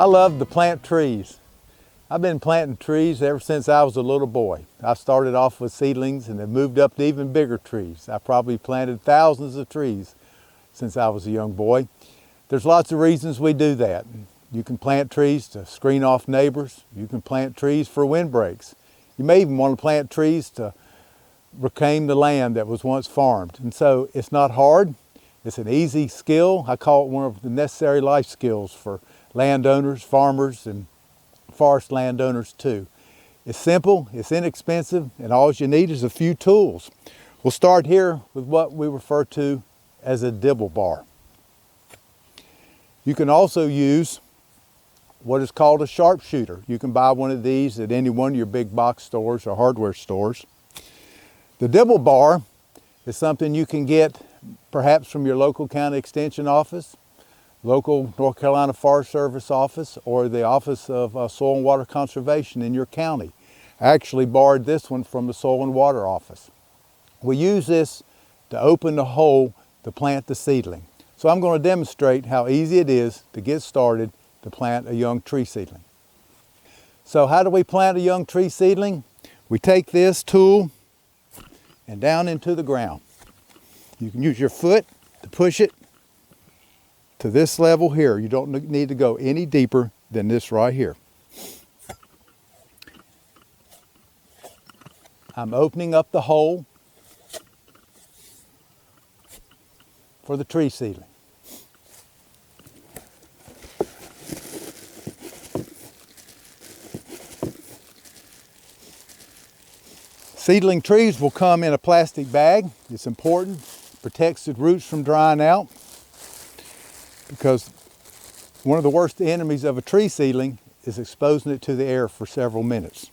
I love to plant trees. I've been planting trees ever since I was a little boy. I started off with seedlings and have moved up to even bigger trees. I probably planted thousands of trees since I was a young boy. There's lots of reasons we do that. You can plant trees to screen off neighbors. You can plant trees for windbreaks. You may even want to plant trees to reclaim the land that was once farmed. And so it's not hard. It's an easy skill. I call it one of the necessary life skills for landowners, farmers, and forest landowners too. It's simple, it's inexpensive, and all you need is a few tools. We'll start here with what we refer to as a dibble bar. You can also use what is called a sharpshooter. You can buy one of these at any one of your big box stores or hardware stores. The dibble bar is something you can get perhaps from your local county extension office, local North Carolina Forest Service office, or the Office of Soil and Water Conservation in your county. I actually borrowed this one from the Soil and Water office. We use this to open the hole to plant the seedling. So I'm going to demonstrate how easy it is to get started to plant a young tree seedling. So how do we plant a young tree seedling? We take this tool and down into the ground. You can use your foot to push it to this level here. You don't need to go any deeper than this right here. I'm opening up the hole for the tree seedling. Seedling trees will come in a plastic bag. It's important. It protects the roots from drying out, because one of the worst enemies of a tree seedling is exposing it to the air for several minutes.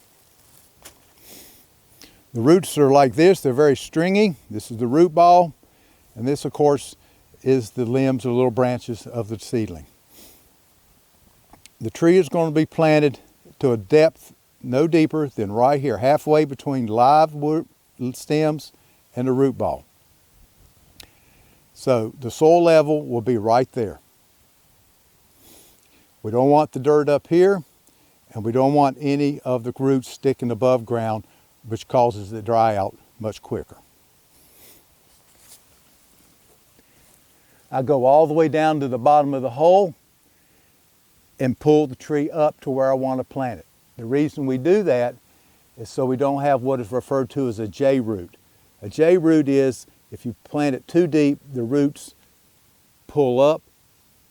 The roots are like this. They're very stringy. This is the root ball, and this, of course, is the limbs or little branches of the seedling. The tree is going to be planted to a depth no deeper than right here, halfway between live stems and the root ball. So the soil level will be right there. We don't want the dirt up here, and we don't want any of the roots sticking above ground, which causes it to dry out much quicker. I go all the way down to the bottom of the hole and pull the tree up to where I want to plant it. The reason we do that is so we don't have what is referred to as a J root. A J root is if you plant it too deep, the roots pull up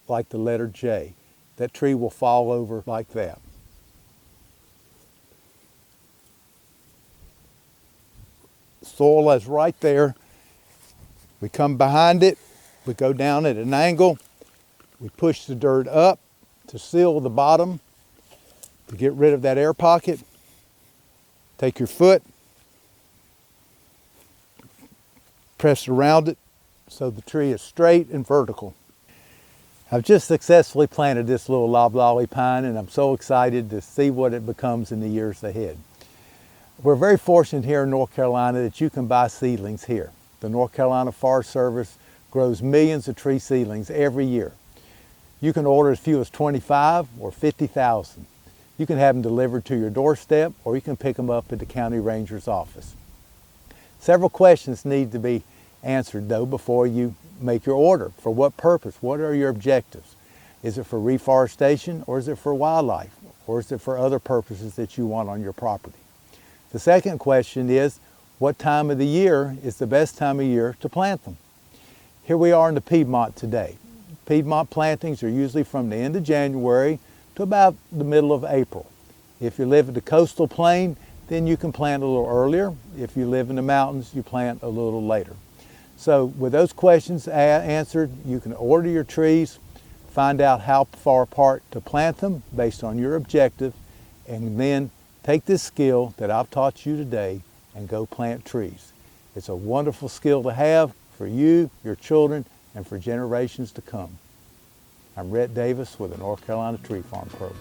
like the letter J. That tree will fall over like that. Soil is right there. We come behind it, we go down at an angle, we push the dirt up to seal the bottom, to get rid of that air pocket. Take your foot, press around it so the tree is straight and vertical. I've just successfully planted this little loblolly pine, and I'm so excited to see what it becomes in the years ahead. We're very fortunate here in North Carolina that you can buy seedlings here. The North Carolina Forest Service grows millions of tree seedlings every year. You can order as few as 25 or 50,000. You can have them delivered to your doorstep, or you can pick them up at the county ranger's office. Several questions need to be answered though before you make your order. For what purpose? What are your objectives? Is it for reforestation, or is it for wildlife, or is it for other purposes that you want on your property? The second question is, what time of the year is the best time of year to plant them? Here we are in the Piedmont today. Piedmont plantings are usually from the end of January to about the middle of April. If you live at the coastal plain, then you can plant a little earlier. If you live in the mountains, you plant a little later. So with those questions answered, you can order your trees, find out how far apart to plant them based on your objective, and then take this skill that I've taught you today and go plant trees. It's a wonderful skill to have for you, your children, and for generations to come. I'm Rhett Davis with the North Carolina Tree Farm Program.